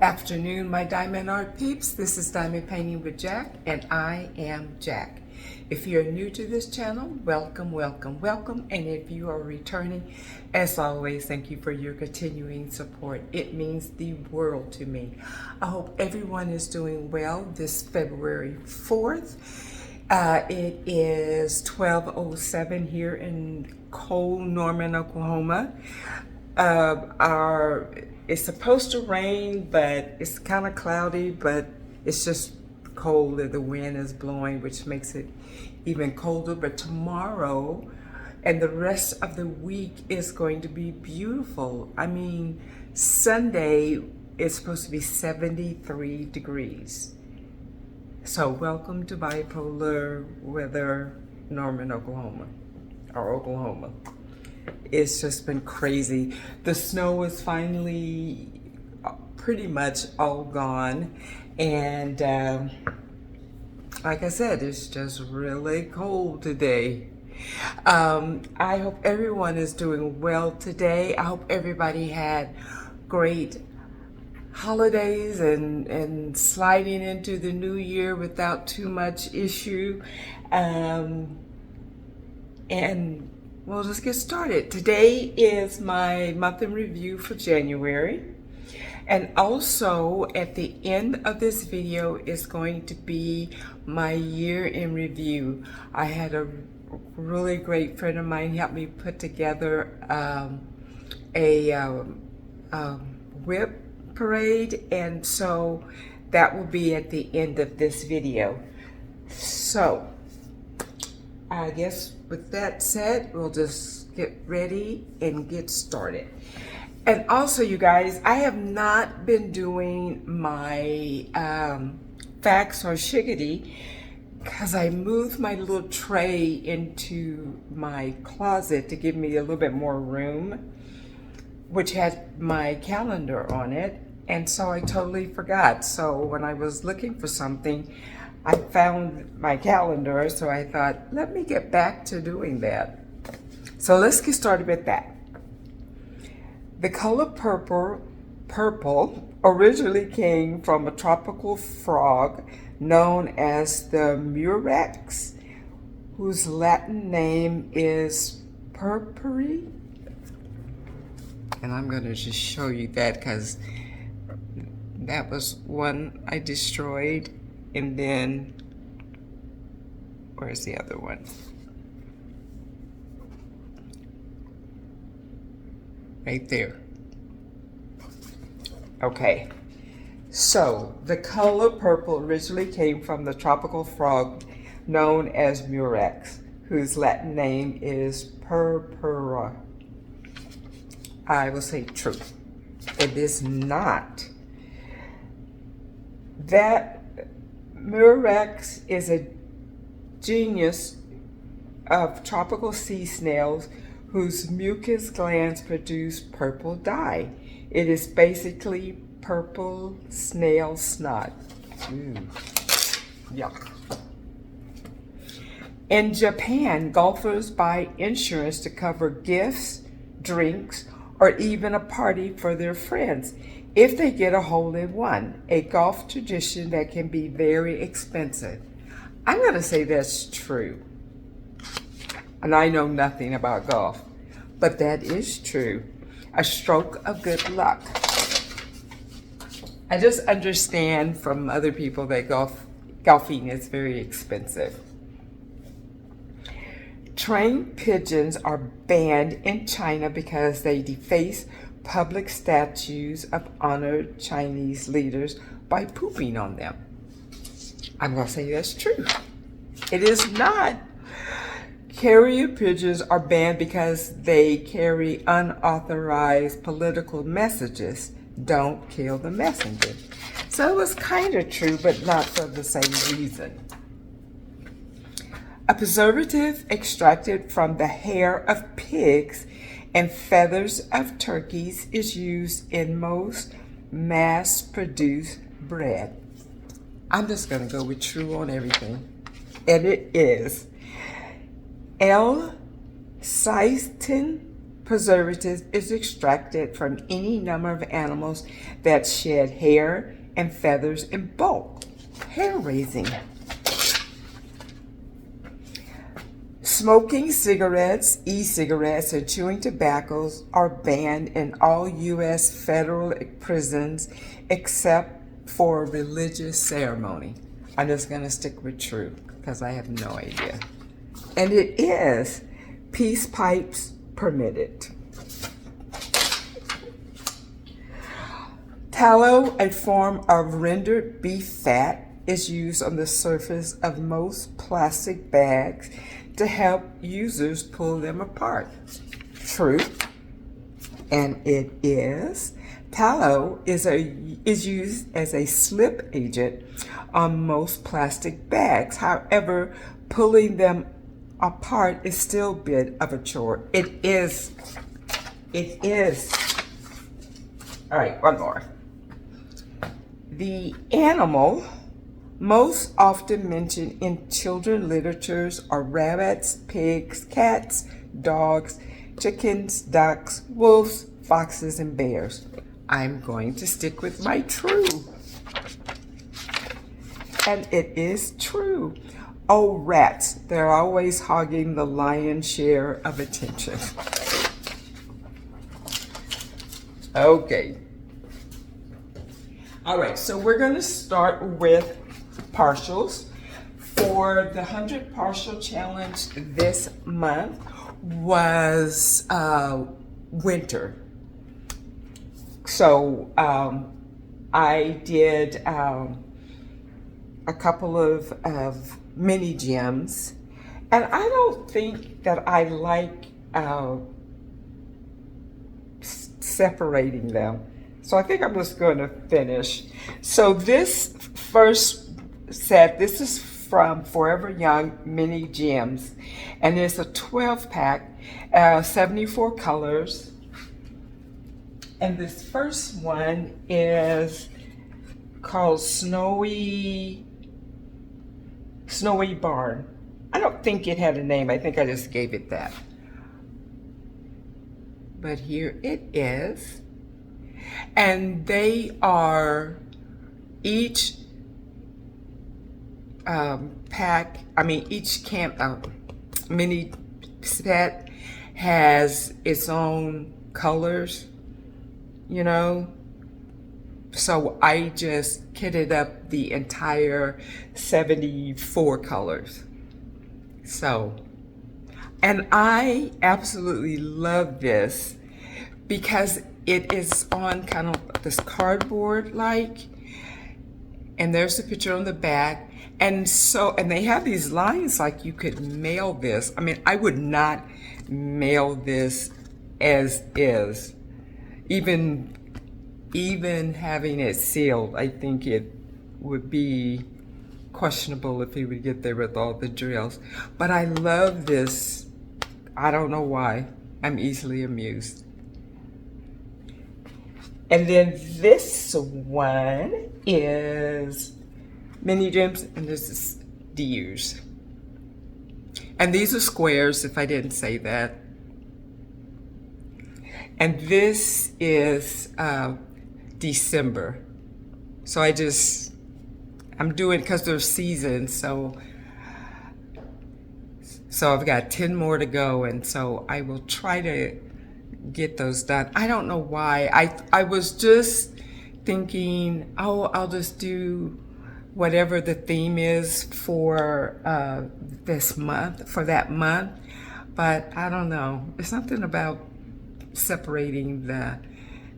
afternoon, my diamond art peeps. This is Diamond Painting with Jack, and I am Jack. If you're new to this channel, welcome, welcome, welcome. And if you are returning, as always, thank you for your continuing support. It means the world to me. I hope everyone is doing well this February 4th. It is 12:07 here in cold Norman, Oklahoma. It's supposed to rain, but it's kind of cloudy, but it's just cold and the wind is blowing, which makes it even colder. But tomorrow and the rest of the week is going to be beautiful. I mean, Sunday is supposed to be 73 degrees. So welcome to bipolar weather, Norman, Oklahoma, or Oklahoma. It's just been crazy. The snow is finally pretty much all gone. And like I said, it's just really cold today. I hope everyone is doing well today. I hope everybody had great holidays and sliding into the new year without too much issue. And we'll just get started. Today is my month in review for January. And also at the end of this video is going to be my year in review. I had a really great friend of mine help me put together a whip parade. And so that will be at the end of this video. So I guess with that said, we'll just get ready and get started. And also, you guys, I have not been doing my facts or shiggity because I moved my little tray into my closet to give me a little bit more room, which had my calendar on it. And so I totally forgot. So when I was looking for something, I found my calendar, so I thought, let me get back to doing that. So let's get started with that. The color purple originally came from a tropical frog known as the murex, whose Latin name is purpuri. And I'm going to just show you that because that was one I destroyed. And then, where's the other one? Right there. Okay. So, the color purple originally came from the tropical frog known as murex, whose Latin name is purpura. I will say true. It is not. That murex is a genus of tropical sea snails whose mucus glands produce purple dye. It is basically purple snail snot. Ooh. Yuck. In Japan, golfers buy insurance to cover gifts, drinks, or even a party for their friends if they get a hole-in-one, a golf tradition that can be very expensive. I'm going to say that's true. And I know nothing about golf, but that is true. A stroke of good luck. I just understand from other people that golfing is very expensive. Trained pigeons are banned in China because they deface public statues of honored Chinese leaders by pooping on them. I'm going to say that's true. It is not. Carrier pigeons are banned because they carry unauthorized political messages. Don't kill the messenger. So it was kind of true, but not for the same reason. A preservative extracted from the hair of pigs and feathers of turkeys is used in most mass-produced bread. I'm just going to go with true on everything. And it is. L-cysteine preservative is extracted from any number of animals that shed hair and feathers in bulk. Hair raising. Smoking cigarettes, e-cigarettes, and chewing tobaccos are banned in all U.S. federal prisons except for religious ceremony. I'm just going to stick with true because I have no idea. And it is peace pipes permitted. Tallow, a form of rendered beef fat, is used on the surface of most plastic bags to help users pull them apart. True. And it is. Tallow is used as a slip agent on most plastic bags. However, pulling them apart is still a bit of a chore. It is. All right, one more. The animal most often mentioned in children literatures are rabbits, pigs, cats, dogs, chickens, ducks, wolves, foxes, and bears. I'm going to stick with my true. And it is true. Oh, rats, they're always hogging the lion's share of attention. Okay. All right, so we're going to start with partials. For the 100 partial challenge this month was winter. So I did a couple of mini gems, and I don't think that I like separating them. So I think I'm just going to finish. So this first set, this is from Forever Young Mini Gems, and it's a 12 pack, 74 colors. And this first one is called Snowy Barn. I don't think it had a name. I think I just gave it that. But here it is. And they are each each mini set has its own colors, you know. So I just kitted up the entire 74 colors. So, and I absolutely love this because it is on kind of this cardboard like, and there's a picture on the back. And they have these lines like you could mail this. I mean, I would not mail this as is. Even having it sealed, I think it would be questionable if he would get there with all the drills. But I love this. I don't know why. I'm easily amused. And then this one is Mini Gems, and this is deers. And these are squares, if I didn't say that. And this is December. So I'm doing, because there's seasons, so I've got 10 more to go, and so I will try to get those done. I don't know why. I was just thinking, oh, I'll just do whatever the theme is for this month, for that month. But I don't know. There's something about separating the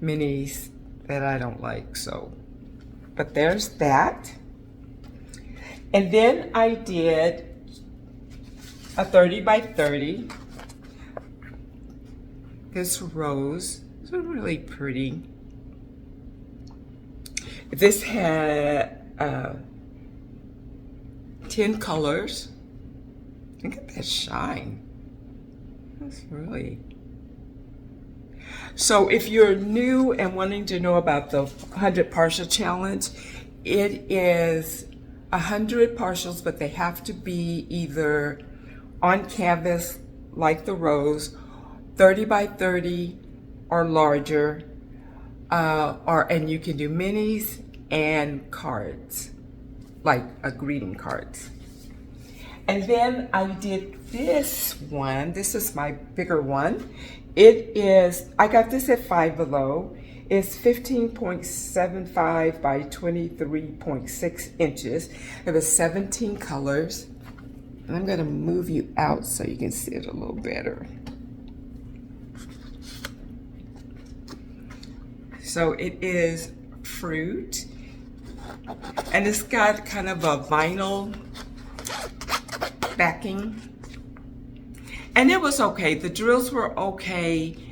minis that I don't like. So, but there's that. And then I did a 30 by 30. This rose is really pretty. This had 10 colors. Look at that shine. That's really. So if you're new and wanting to know about the 100 partial challenge, it is 100 partials, but they have to be either on canvas like the rose, 30 by 30 or larger, and you can do minis and cards, like a greeting cards. And then I did this one. This is my bigger one. I got this at Five Below. It's 15.75 by 23.6 inches. It was 17 colors. And I'm gonna move you out so you can see it a little better. So it is fruit, and it's got kind of a vinyl backing, and it was okay. The drills were okay. Did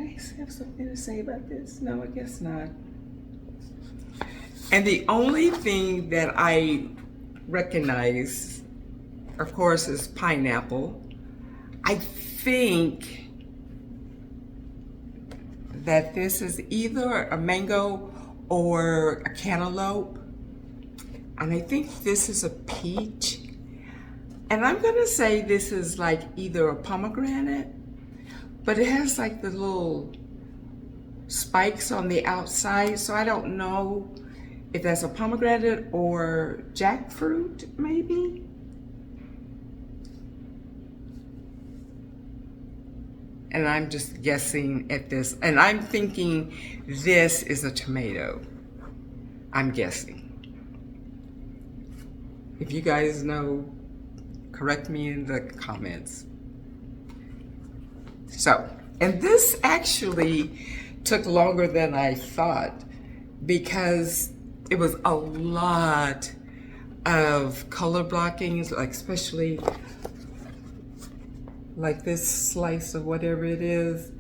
I have something to say about this? No, I guess not. And the only thing that I recognize, of course, is pineapple. I think that this is either a mango or a cantaloupe. And I think this is a peach. And I'm gonna say this is like either a pomegranate, but it has like the little spikes on the outside. So I don't know if that's a pomegranate or jackfruit, maybe. And I'm just guessing at this. And I'm thinking this is a tomato. I'm guessing. If you guys know, correct me in the comments. So, and this actually took longer than I thought because it was a lot of color blockings, like especially like this slice of whatever it is.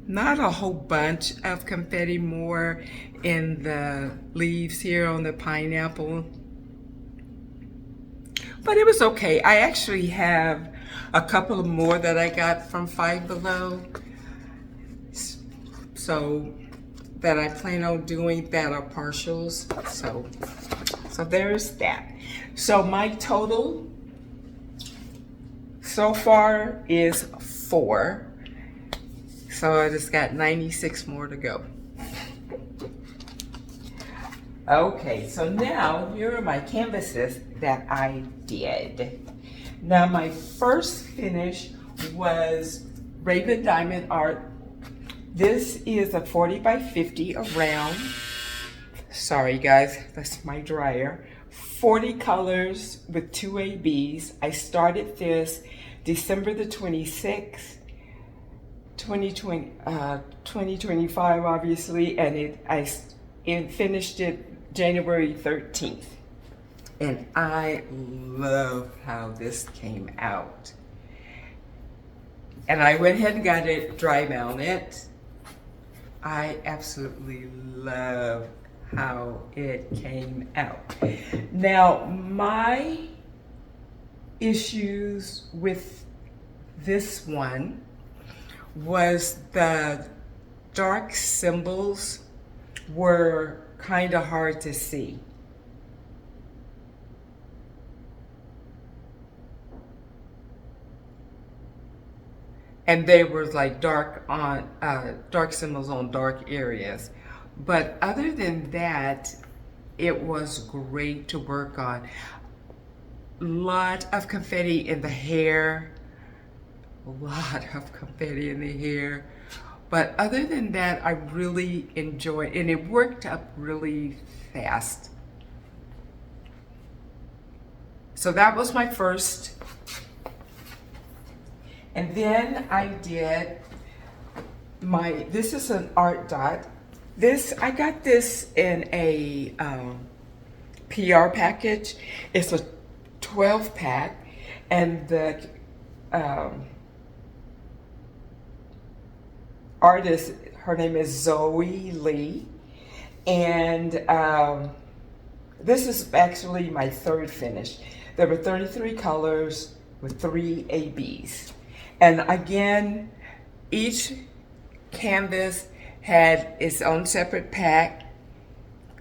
Not a whole bunch of confetti, more in the leaves here on the pineapple. But it was okay. I actually have a couple of more that I got from Five Below. So that I plan on doing that are partials. So there's that. So my total so far is 4. So I just got 96 more to go. Okay, so now here are my canvases that I did. Now my first finish was Raven Diamond Art. This is a 40 by 50 around. Sorry guys, that's my dryer. 40 colors with 2 ABs. I started this December the 26th. 2025 obviously, and I finished it January 13th. And I love how this came out. And I went ahead and got it dry mounted. I absolutely love how it came out. Now, my issues with this one was the dark symbols were kind of hard to see. And they were like dark symbols on dark areas. But other than that, it was great to work on. Lot of confetti in the hair. A lot of confetti in the hair. But other than that, I really enjoyed it, and it worked up really fast. So that was my first. And then I did this is an art dot. I got this in a PR package. It's a 12 pack, and the artist, her name is Zoe Lee, and this is actually my third finish. There were 33 colors with 3 ABs. And again, each canvas had its own separate pack,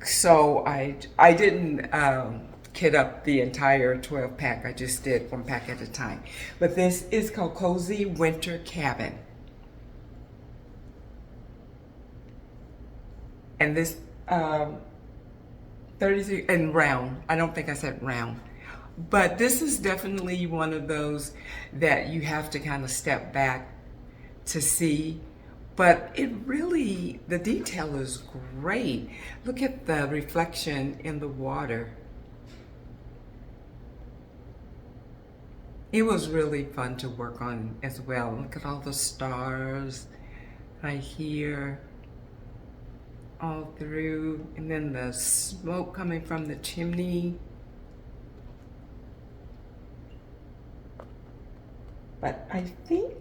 So I didn't kit up the entire 12 pack. I just did one pack at a time. But this is called Cozy Winter Cabin. And this 33 and round. I don't think I said round. But this is definitely one of those that you have to kind of step back to see. But it really, the detail is great. Look at the reflection in the water. It was really fun to work on as well. Look at all the stars right here, all through, and then the smoke coming from the chimney. But I think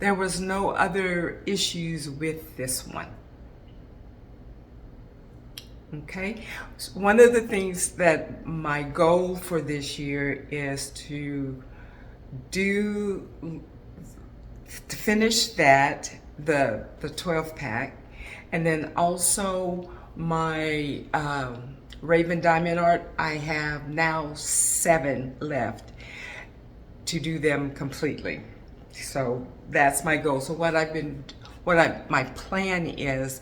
there was no other issues with this one. Okay, so one of the things that my goal for this year is to finish that, the 12 pack, and then also my Raven Diamond Art. I have now 7 left to do them completely. So that's my goal. So my plan is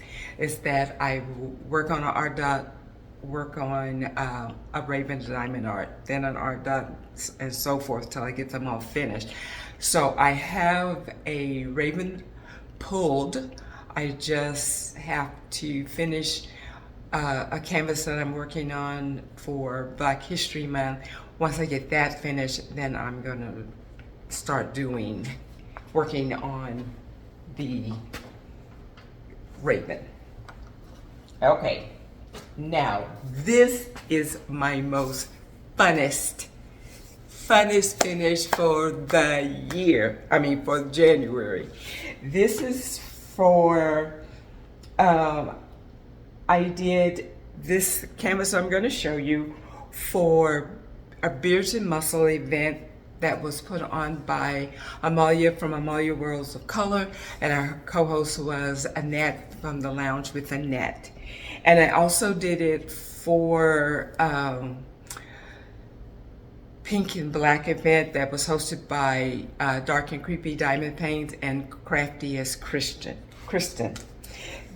that I will work on an art dot, work on a Raven Diamond Art, then an art dot, and so forth till I get them all finished. So I have a Raven pulled. I just have to finish a canvas that I'm working on for Black History Month. Once I get that finished, then I'm gonna start working on the Raven. Okay, now this is my most funnest finish for the year. I mean, for January. This is for, I did this canvas I'm gonna show you for a Beards and Muscle event that was put on by Amalia from Amalia Worlds of Color, and our co-host was Annette from the Lounge with Annette. And I also did it for Pink and Black event that was hosted by Dark and Creepy Diamond Paints and Crafty as Kristen.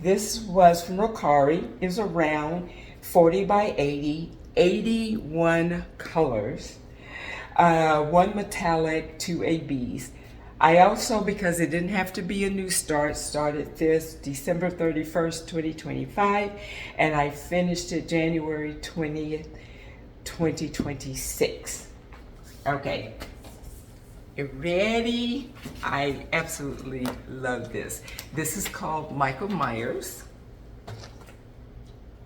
This was from Rokari. It was around 40 by 80, 81 colors. 1 metallic, 2 ABs. I also, because it didn't have to be a new start, started this December 31st, 2025, and I finished it January 20th, 2026. Okay, you ready? I absolutely love this. This is called Michael Myers.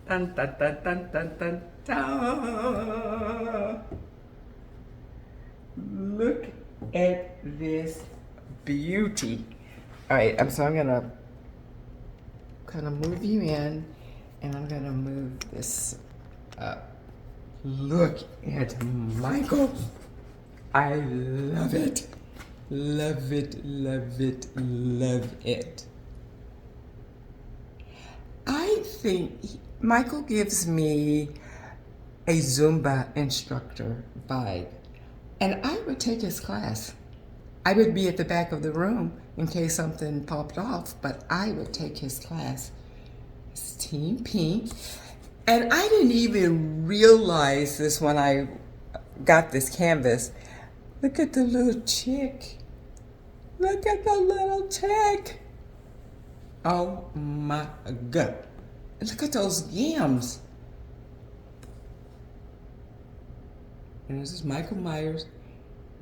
Dun, dun, dun, dun, dun, dun, dun. Look at this beauty. All right, so I'm gonna kind of move you in, and I'm gonna move this up. Look at Michael. I love it. Love it, love it, love it. I think Michael gives me a Zumba instructor vibe. And I would take his class. I would be at the back of the room in case something popped off, but I would take his class. It's Team Pink. And I didn't even realize this when I got this canvas. Look at the little chick. Look at the little chick. Oh my God. Look at those yams. And this is Michael Myers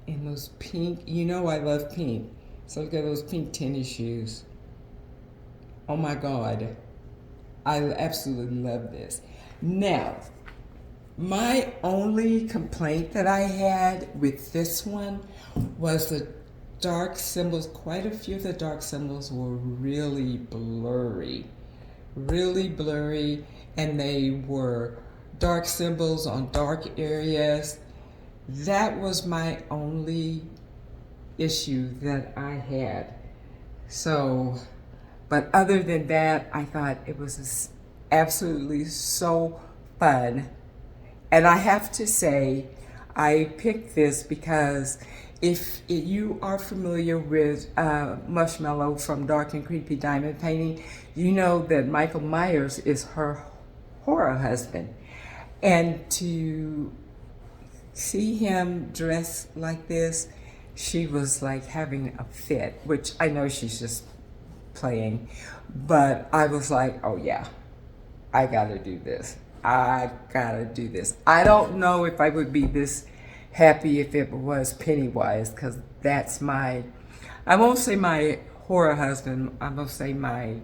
in those pink, you know I love pink. So look at those pink tennis shoes. Oh my God. I absolutely love this. Now, my only complaint that I had with this one was the dark symbols. Quite a few of the dark symbols were really blurry. Really blurry, and they were dark symbols on dark areas. That was my only issue that I had. So, but other than that, I thought it was absolutely so fun. And I have to say, I picked this because if you are familiar with Marshmallow from Dark and Creepy Diamond Painting, you know that Michael Myers is her horror husband. And to see him dressed like this, she was like having a fit, which I know she's just playing, but I was like, oh yeah, I gotta do this. I gotta do this. I don't know if I would be this happy if it was Pennywise, because that's my, I won't say my horror husband, I'm gonna say my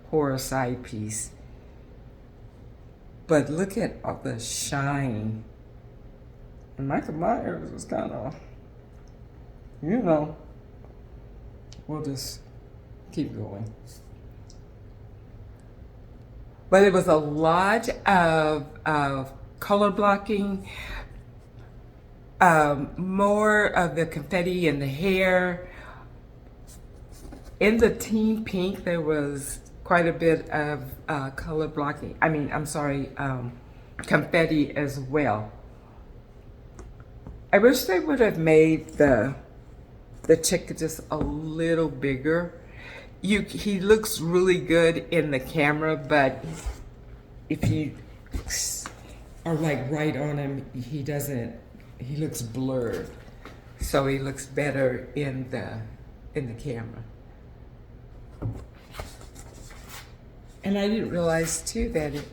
horror side piece. But look at all the shine. And Michael Myers was kind of, you know, we'll just keep going. But it was a lot of color blocking, more of the confetti in the hair. In the Team Pink, there was quite a bit of color blocking. Confetti as well. I wish they would have made the chick just a little bigger. He looks really good in the camera, but if you are like right on him, he looks blurred. So he looks better in the camera. And I didn't realize too that it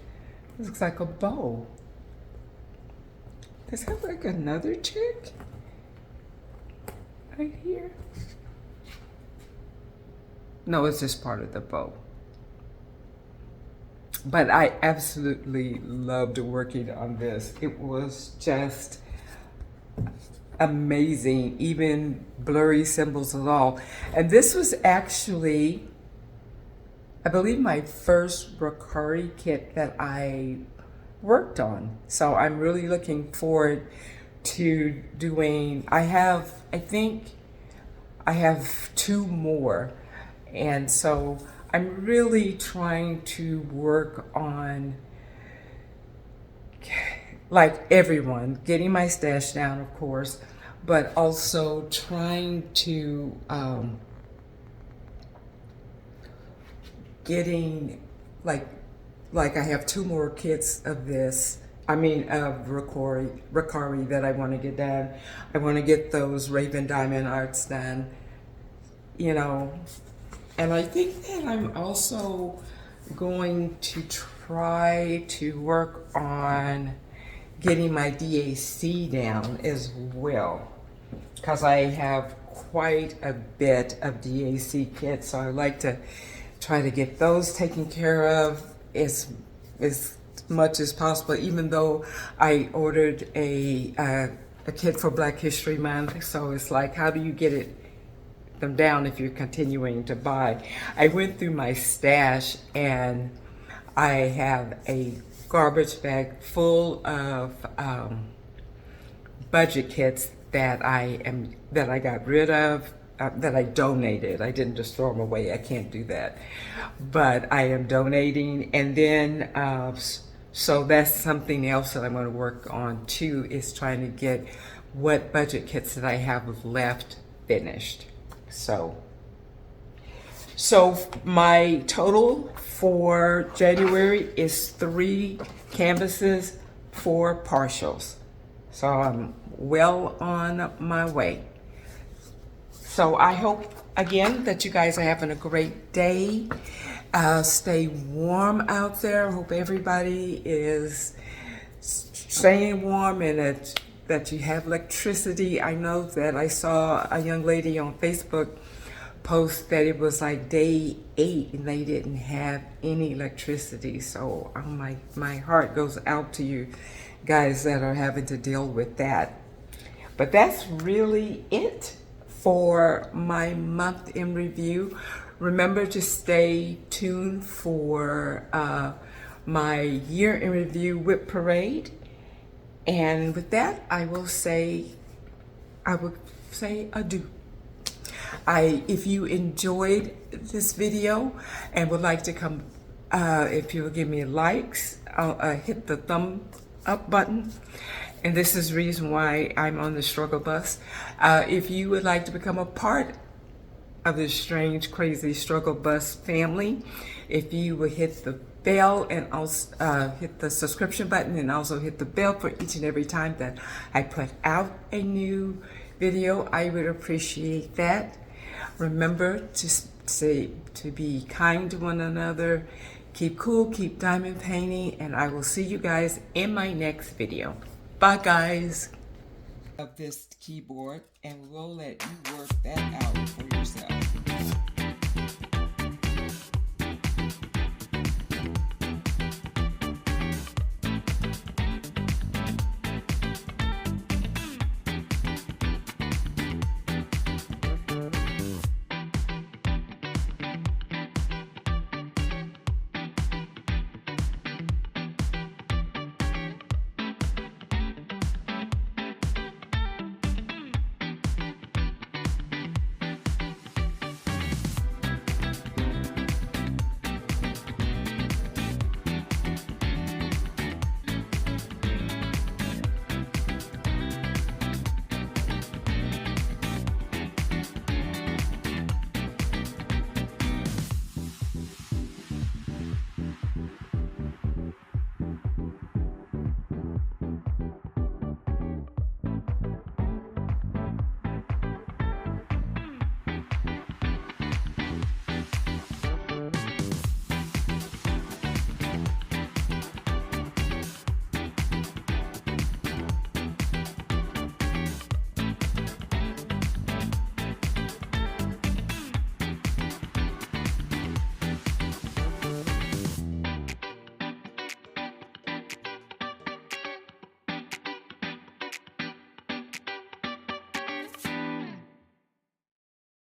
looks like a bow. Does that look like another chick? Right here? No, it's just part of the bow. But I absolutely loved working on this. It was just amazing, even blurry symbols and all. And this was actually, I believe, my first Ricari kit that I worked on. So I'm really looking forward to doing, I think I have 2 more. And so I'm really trying to work on, like everyone, getting my stash down, of course, but also trying to getting like I have 2 more kits of this. Of Ricari that I want to get done. I want to get those Raven Diamond arts done, you know. And I think that I'm also going to try to work on getting my DAC down as well, because I have quite a bit of DAC kits, so I like to try to get those taken care of as much as possible, even though I ordered a kit for Black History Month. So it's like, how do you get them down if you're continuing to buy? I went through my stash and I have a garbage bag full of budget kits that I got rid of, that I donated. I didn't just throw them away. I can't do that. But I am donating. And then, so that's something else that I'm going to work on too, is trying to get what budget kits that I have left finished. So my total for January is 3 canvases, 4 partials. So I'm well on my way. So I hope, again, that you guys are having a great day. Stay warm out there. I hope everybody is staying warm and that you have electricity. I know that I saw a young lady on Facebook post that it was like day 8 and they didn't have any electricity. So my heart goes out to you guys that are having to deal with that. But that's really it for my month in review. Remember to stay tuned for my year in review whip parade. And with that, I would say adieu. If you enjoyed this video and would like to come If you'll give me likes, I'll hit the thumb up button. And this is the reason why I'm on the struggle bus. If you would like to become a part of this strange, crazy struggle bus family, if you would hit the bell and also hit the subscription button and also hit the bell for each and every time that I put out a new video, I would appreciate that. Remember to be kind to one another, keep cool, keep diamond painting, and I will see you guys in my next video. Bye, guys. Of this keyboard, and we'll let you work that out.